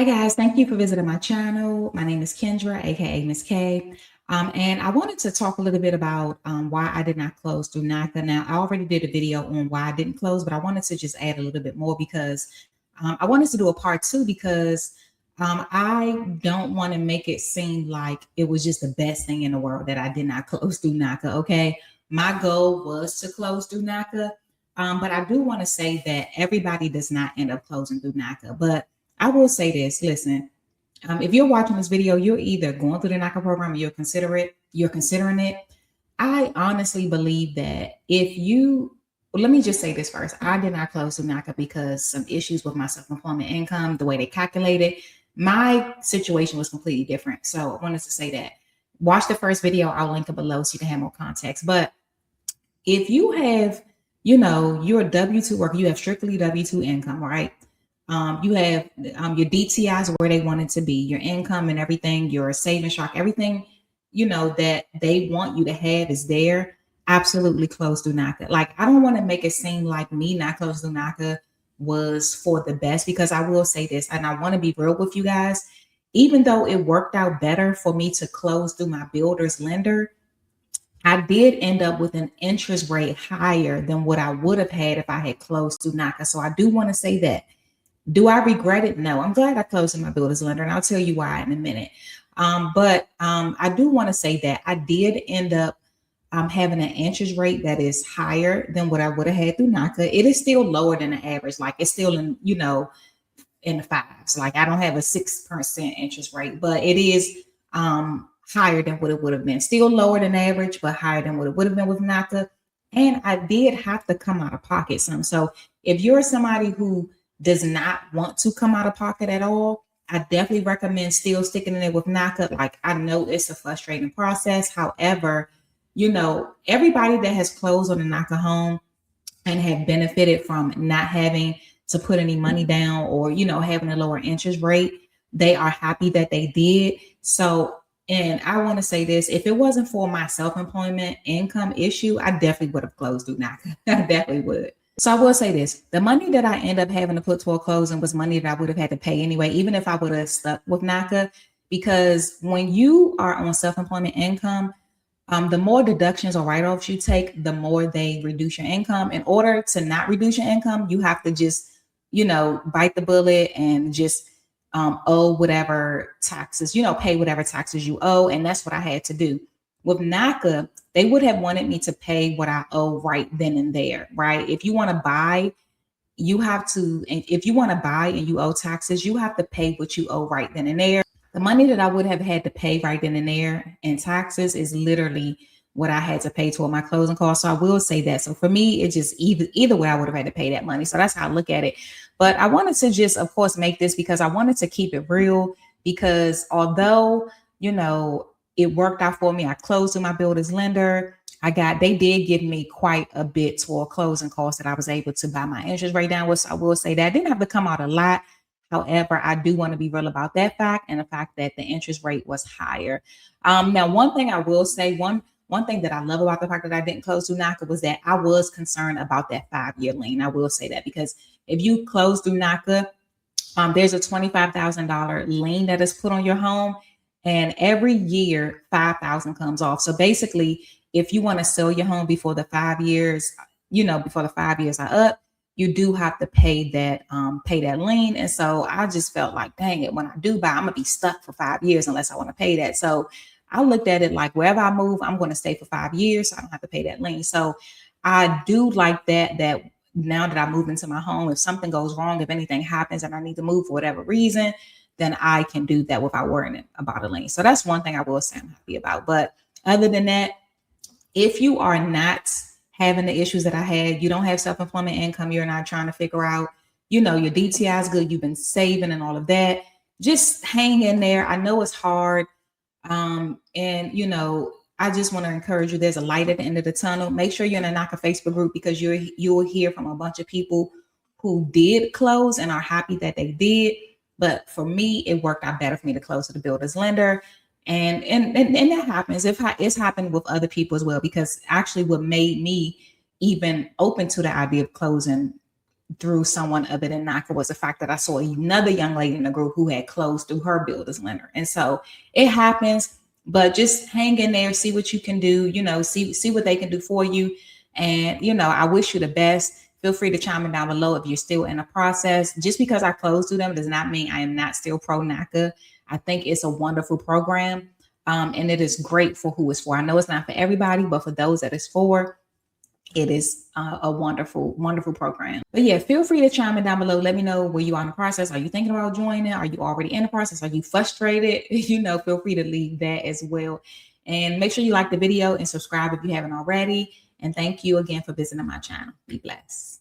Hi guys, thank you for visiting my channel. My name is Kendra, aka Miss K. And I wanted to talk a little bit about why I did not close through NACA. Now, I already did a video on why I didn't close, but I wanted to just add a little bit more because I wanted to do a part two because I don't want to make it seem like it was just the best thing in the world that I did not close through NACA. Okay, my goal was to close through NACA, but I do want to say that everybody does not end up closing through NACA. But I will say this: listen, if you're watching this video, you're either going through the NACA program or you're considering it. I honestly believe that if you, well, let me just say this first. I did not close through NACA because some issues with my self-employment income, the way they calculate it. My situation was completely different. So I wanted to say that. Watch the first video. I'll link it below so you can have more context. But if you have, you're a W-2 worker, you have strictly W-2 income, right? You have your DTIs where they want it to be, your income and everything, your savings track, everything, that they want you to have is there. Absolutely close through NACA. Like, I don't want to make it seem like me not close through NACA was for the best, because I will say this, and I want to be real with you guys. Even though it worked out better for me to close through my builder's lender, I did end up with an interest rate higher than what I would have had if I had closed through NACA. So I do want to say that. Do I regret it? No. I'm glad I closed in my builder's lender, and I'll tell you why in a minute. But I do want to say that I did end up having an interest rate that is higher than what I would have had through NACA. It is still lower than the average. Like, it's still in the fives. Like, I don't have a 6% interest rate, but it is higher than what it would have been. Still lower than average, but higher than what it would have been with NACA. And I did have to come out of pocket some. So if you're somebody who does not want to come out of pocket at all, I definitely recommend still sticking in it with NACA. Like, I know it's a frustrating process. However, everybody that has closed on a NACA home and have benefited from not having to put any money down or, having a lower interest rate, they are happy that they did. So, and I want to say this, if it wasn't for my self-employment income issue, I definitely would have closed through NACA. I definitely would. So I will say this, the money that I end up having to put toward closing was money that I would have had to pay anyway, even if I would have stuck with NACA, because when you are on self-employment income, the more deductions or write-offs you take, the more they reduce your income. In order to not reduce your income, you have to just, bite the bullet and just owe whatever taxes, pay whatever taxes you owe. And that's what I had to do. With NACA, they would have wanted me to pay what I owe right then and there, right? If you want to buy, you have to, if you want to buy and you owe taxes, you have to pay what you owe right then and there. The money that I would have had to pay right then and there in taxes is literally what I had to pay toward my closing costs. So I will say that. So for me, it's just either way, I would have had to pay that money. So that's how I look at it. But I wanted to just, of course, make this because I wanted to keep it real, because although, it worked out for me, I closed with my builder's lender. They did give me quite a bit toward closing costs that I was able to buy my interest rate down with. So I will say that I didn't have to come out a lot. However, I do want to be real about that fact and the fact that the interest rate was higher. Now, one thing I will say, one thing that I love about the fact that I didn't close through NACA was that I was concerned about that 5-year lien. I will say that because if you close through NACA, there's a $25,000 lien that is put on your home. And every year, 5,000 comes off. So basically, if you want to sell your home before the 5 years, before the 5 years are up, you do have to pay that lien. And so I just felt like, dang it, when I do buy, I'm gonna be stuck for 5 years unless I want to pay that. So I looked at it like wherever I move, I'm going to stay for 5 years. So I don't have to pay that lien. So I do like that now that I moved into my home, if something goes wrong, if anything happens and I need to move for whatever reason, then I can do that without worrying about a lien. So that's one thing I will say I'm happy about. But other than that, if you are not having the issues that I had, you don't have self-employment income, you're not trying to figure out, your DTI is good, you've been saving and all of that, just hang in there. I know it's hard. And, I just want to encourage you. There's a light at the end of the tunnel. Make sure you're in a NACA Facebook group, because you'll hear from a bunch of people who did close and are happy that they did. But for me, it worked out better for me to close to the builder's lender. And that happens. It's happened with other people as well, because actually what made me even open to the idea of closing through someone other than NACA was the fact that I saw another young lady in the group who had closed through her builder's lender. And so it happens, but just hang in there, see what you can do, see what they can do for you. And, I wish you the best. Feel free to chime in down below if you're still in the process. Just because I closed through them does not mean I am not still pro NACA. I think it's a wonderful program. And it is great for who it's for. I know it's not for everybody, but for those that it's for, it is a wonderful, wonderful program. But yeah, feel free to chime in down below. Let me know where you are in the process. Are you thinking about joining? Are you already in the process? Are you frustrated? Feel free to leave that as well. And make sure you like the video and subscribe if you haven't already. And thank you again for visiting my channel. Be blessed.